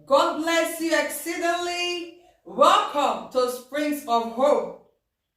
God bless you exceedingly. Welcome to Springs of Hope.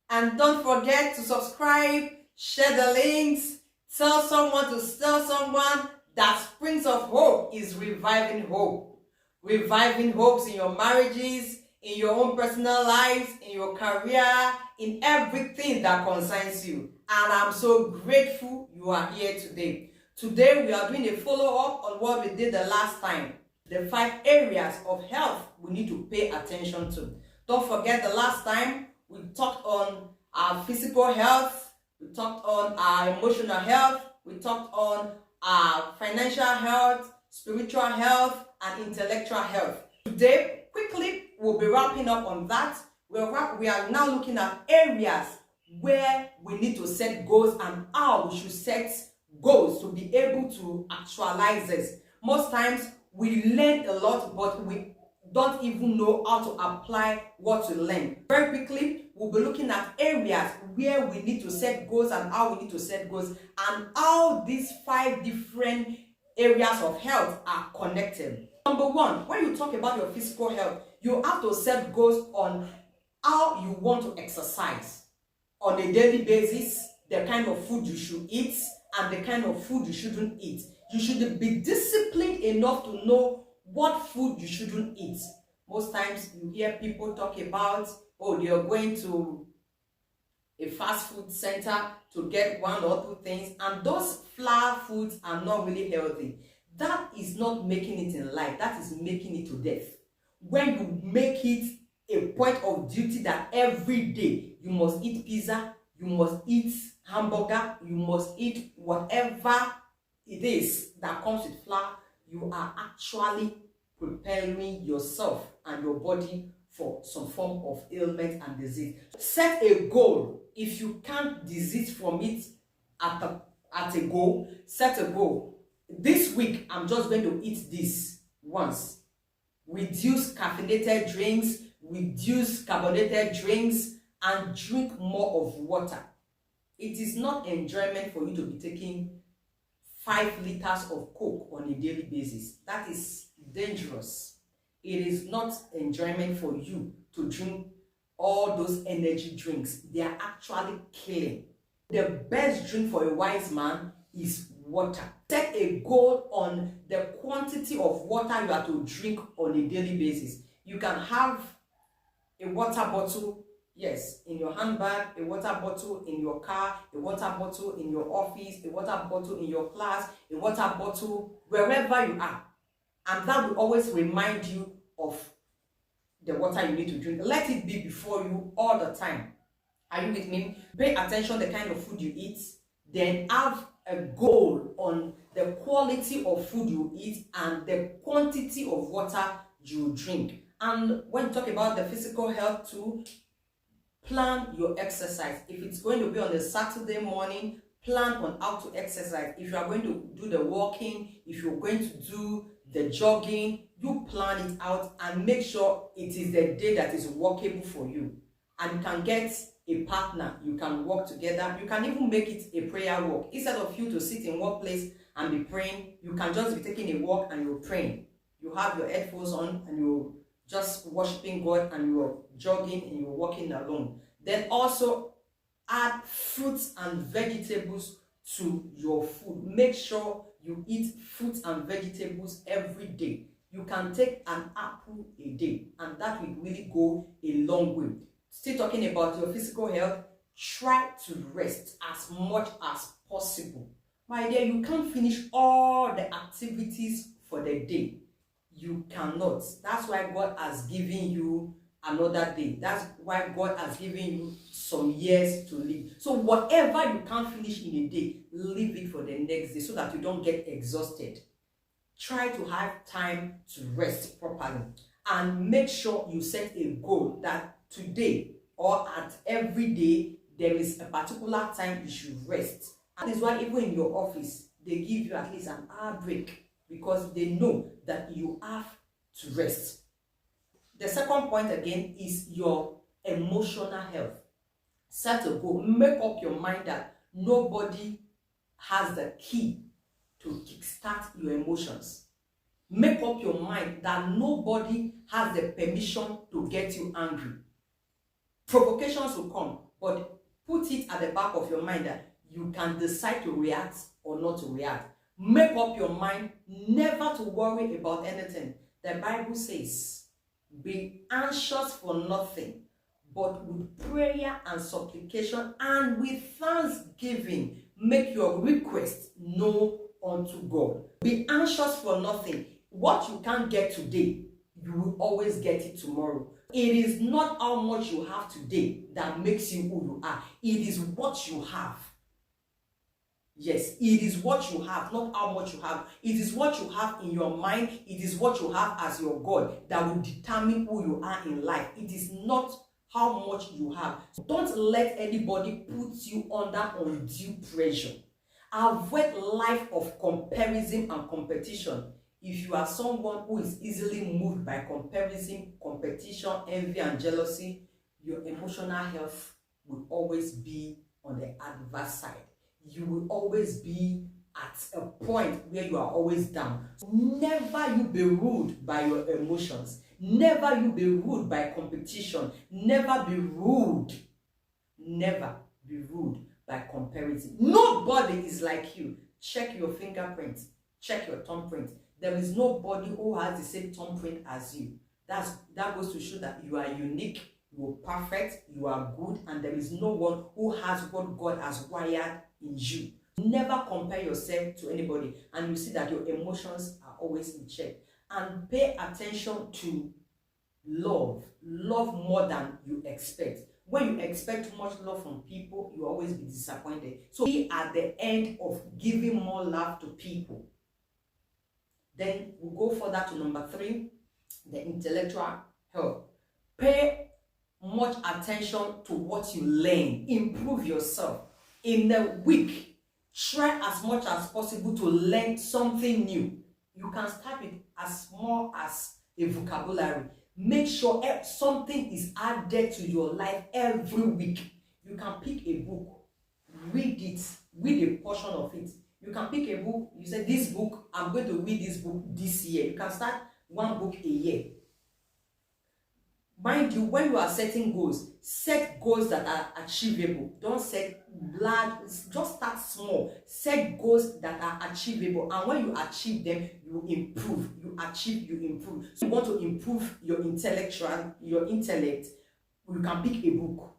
And don't forget to subscribe, share the links, tell someone that Springs of Hope is reviving hope. Reviving hopes in your marriages, in your own personal lives, in your career, in everything that concerns you. And I'm so grateful you are here today. Today we are doing a follow-up on what we did the last time. The 5 areas of health we need to pay attention to. Don't forget the last time we talked on our physical health, we talked on our emotional health, we talked on our financial health, spiritual health, and intellectual health. Today, quickly, we'll be wrapping up on that. We are now looking at areas where we need to set goals and how we should set goals to be able to actualize this. Most times, we learn a lot, but we don't even know how to apply what we learn. Very quickly, we'll be looking at areas where we need to set goals and how we need to set goals and how these 5 different areas of health are connected. Number 1, when you talk about your physical health, you have to set goals on how you want to exercise on a daily basis, the kind of food you should eat and the kind of food you shouldn't eat. You should be disciplined enough to know what food you shouldn't eat. Most times you hear people talk about, oh, they are going to a fast food center to get 1 or 2 things, and those flour foods are not really healthy. That is not making it in life, that is making it to death. When you make it a point of duty that every day you must eat pizza, you must eat hamburger, you must eat whatever it is that comes with flour, you are actually preparing yourself and your body for some form of ailment and disease. Set a goal. If you can't desist from it at a goal, set a goal. This week, I'm just going to eat this once. Reduce caffeinated drinks, reduce carbonated drinks, and drink more of water. It is not enjoyment for you to be taking 5 liters of Coke on a daily basis. That is dangerous. It is not enjoyment for you to drink all those energy drinks. They are actually killing. The best drink for a wise man is water. Set a goal on the quantity of water you are to drink on a daily basis. You can have a water bottle, yes, in your handbag, a water bottle in your car, a water bottle in your office, a water bottle in your class, a water bottle wherever you are. And that will always remind you of the water you need to drink. Let it be before you all the time. Are you with me? Pay attention to the kind of food you eat. Then have a goal on the quality of food you eat and the quantity of water you drink. And when you talk about the physical health too, plan your exercise. If it's going to be on a Saturday morning, plan on how to exercise. If you are going to do the walking, if you're going to do the jogging, you plan it out and make sure it is the day that is workable for you. And you can get a partner, you can work together. You can even make it a prayer walk. Instead of you to sit in one place and be praying, you can just be taking a walk and you're praying. You have your headphones on and you're just worshiping God and you're jogging and you're walking alone. Then also add fruits and vegetables to your food. Make sure you eat fruits and vegetables every day. You can take an apple a day and that will really go a long way. Still talking about your physical health, try to rest as much as possible. My dear, you can't finish all the activities for the day. You cannot. That's why God has given you another day. That's why God has given you some years to live. So whatever you can't finish in a day, leave it for the next day so that you don't get exhausted. Try to have time to rest properly and make sure you set a goal that today or at every day there is a particular time you should rest. And that is why even in your office they give you at least an hour break, because they know that you have to rest. The second point again is your emotional health. Set a goal. Make up your mind that nobody has the key to kickstart your emotions. Make up your mind that nobody has the permission to get you angry. Provocations will come, but put it at the back of your mind that you can decide to react or not to react. Make up your mind never to worry about anything. The Bible says, be anxious for nothing, but with prayer and supplication and with thanksgiving, make your request known unto God. Be anxious for nothing. What you can't get today, you will always get it tomorrow. It is not how much you have today that makes you who you are. It is what you have. Yes, it is what you have, not how much you have. It is what you have in your mind. It is what you have as your God that will determine who you are in life. It is not how much you have. Don't let anybody put you under undue pressure. Avoid life of comparison and competition. If you are someone who is easily moved by comparison, competition, envy, and jealousy, your emotional health will always be on the adverse side. You will always be at a point where you are always down. Never you be ruled by your emotions. Never you be ruled by competition. Never be ruled. Never be ruled by comparison. Nobody is like you. Check your fingerprint. Check your thumbprint. There is nobody who has the same thumbprint as you. That goes to show that you are unique, you are perfect, you are good, and there is no one who has what God has wired in you. Never compare yourself to anybody, and you see that your emotions are always in check. And pay attention to love. Love more than you expect. When you expect too much love from people, you always be disappointed. So be at the end of giving more love to people. Then we'll go further to number 3, the intellectual health. Pay much attention to what you learn. Improve yourself. In a week, try as much as possible to learn something new. You can start with as small as a vocabulary. Make sure something is added to your life every week. You can pick a book, read it, read a portion of it. You can pick a book, you say, this book, I'm going to read this book this year. You can start one book a year. Mind you, when you are setting goals, set goals that are achievable. Don't set large, just start small. Set goals that are achievable. And when you achieve them, you improve. You achieve, you improve. So you want to improve your intellect, you can pick a book.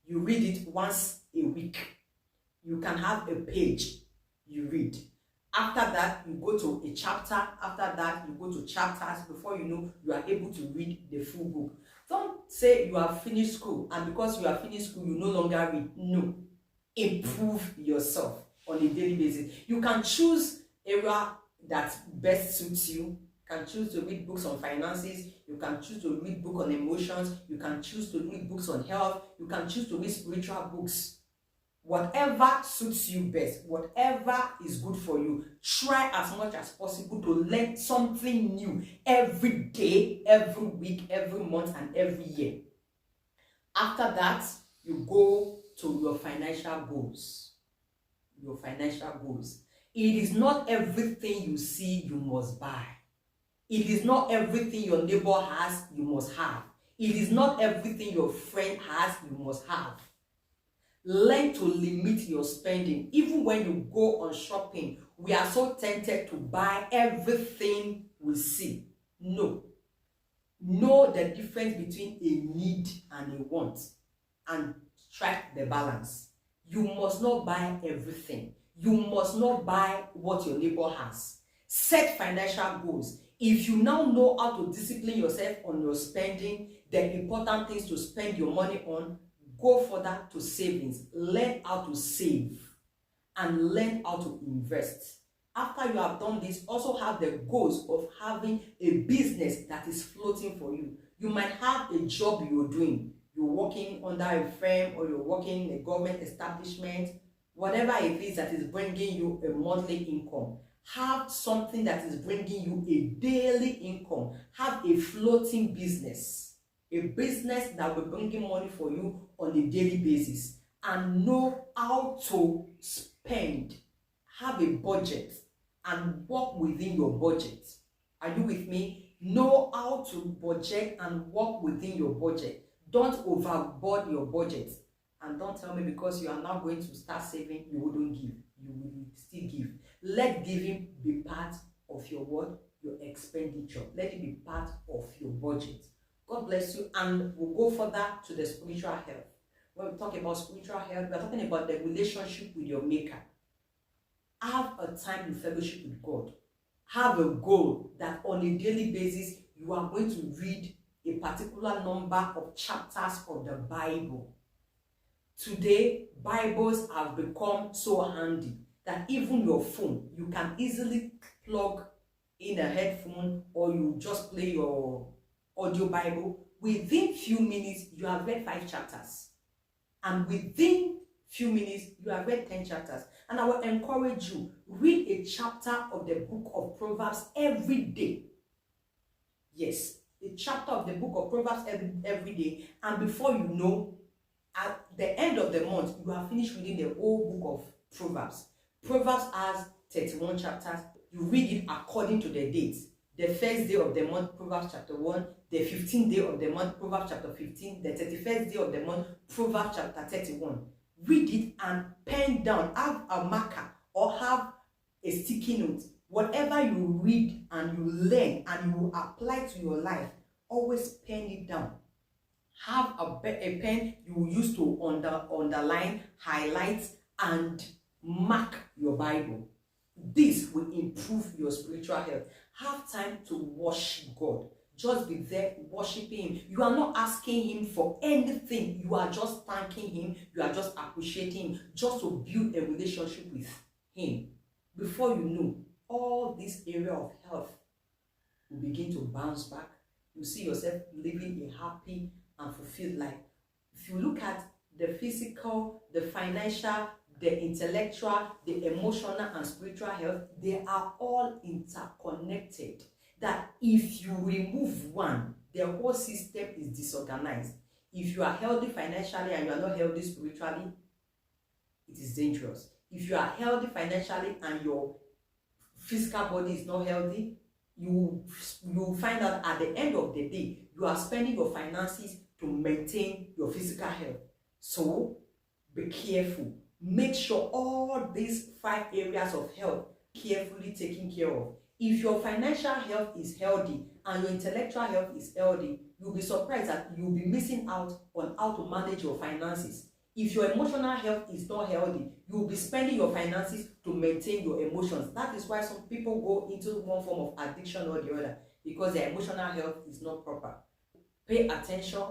You read it once a week. You can have a page you read. After that, you go to a chapter. After that, you go to chapters. Before you know, you are able to read the full book. Don't say you have finished school, and because you have finished school, you no longer read. No. Improve yourself on a daily basis. You can choose area that best suits you. You can choose to read books on finances. You can choose to read books on emotions. You can choose to read books on health. You can choose to read spiritual books. Whatever suits you best, whatever is good for you, try as much as possible to learn something new every day, every week, every month, and every year. After that, you go to your financial goals. Your financial goals. It is not everything you see you must buy. It is not everything your neighbor has you must have. It is not everything your friend has you must have. Learn to limit your spending. Even when you go on shopping, we are so tempted to buy everything we see. No. Know the difference between a need and a want, and strike the balance. You must not buy everything. You must not buy what your neighbor has. Set financial goals. If you now know how to discipline yourself on your spending, the important things to spend your money on, go further to savings. Learn how to save and learn how to invest. After you have done this, also have the goals of having a business that is floating for you. You might have a job you're doing. You're working under a firm, or you're working in a government establishment. Whatever it is that is bringing you a monthly income. Have something that is bringing you a daily income. Have a floating business. A business that will bring in money for you on a daily basis, and know how to spend. Have a budget and work within your budget. Are you with me? Know how to budget and work within your budget. Don't overboard your budget. And don't tell me because you are now going to start saving, you wouldn't give. You will still give. Let giving be part of your what? Your expenditure. Let it be part of your budget. God bless you. And we'll go further to the spiritual health. When we talk about spiritual health, we are talking about the relationship with your maker. Have a time in fellowship with God. Have a goal that on a daily basis you are going to read a particular number of chapters of the Bible. Today, Bibles have become so handy that even your phone, you can easily plug in a headphone or you just play your audio Bible. Within few minutes, you have read 5 chapters. And within few minutes, you have read 10 chapters. And I will encourage you, read a chapter of the book of Proverbs every day. Yes, a chapter of the book of Proverbs every day. And before you know, at the end of the month, you have finished reading the whole book of Proverbs. Proverbs has 31 chapters. You read it according to the dates. The first day of the month, Proverbs chapter 1. The 15th day of the month, Proverbs chapter 15. The 31st day of the month, Proverbs chapter 31. Read it and pen down. Have a marker or have a sticky note. Whatever you read and you learn and you apply to your life, always pen it down. Have a pen you will use to underline, highlight, and mark your Bible. This will improve your spiritual health. Have time to worship God. Just be there worshiping Him. You are not asking Him for anything. You are just thanking Him. You are just appreciating Him. Just to build a relationship with Him. Before you know, all this area of health will begin to bounce back. You see yourself living a happy and fulfilled life. If you look at the physical, the financial, the intellectual, the emotional and spiritual health, they are all interconnected. That if you remove one, the whole system is disorganized. If you are healthy financially and you are not healthy spiritually, it is dangerous. If you are healthy financially and your physical body is not healthy, you will find out at the end of the day, you are spending your finances to maintain your physical health. So, be careful. Make sure all these 5 areas of health carefully taken care of. If your financial health is healthy and your intellectual health is healthy, you'll be surprised that you'll be missing out on how to manage your finances. If your emotional health is not healthy, you'll be spending your finances to maintain your emotions. That is why some people go into one form of addiction or the other, because their emotional health is not proper. Pay attention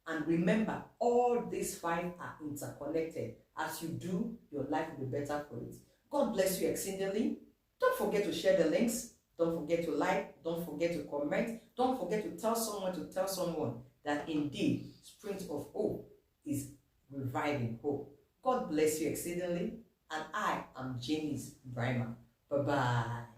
and remember, all these 5 are interconnected. As you do, your life will be better for it. God bless you exceedingly. Don't forget to share the links. Don't forget to like. Don't forget to comment. Don't forget to tell someone that indeed Springs of Hope is reviving hope. God bless you exceedingly. And I am Janice Brima. Bye-bye.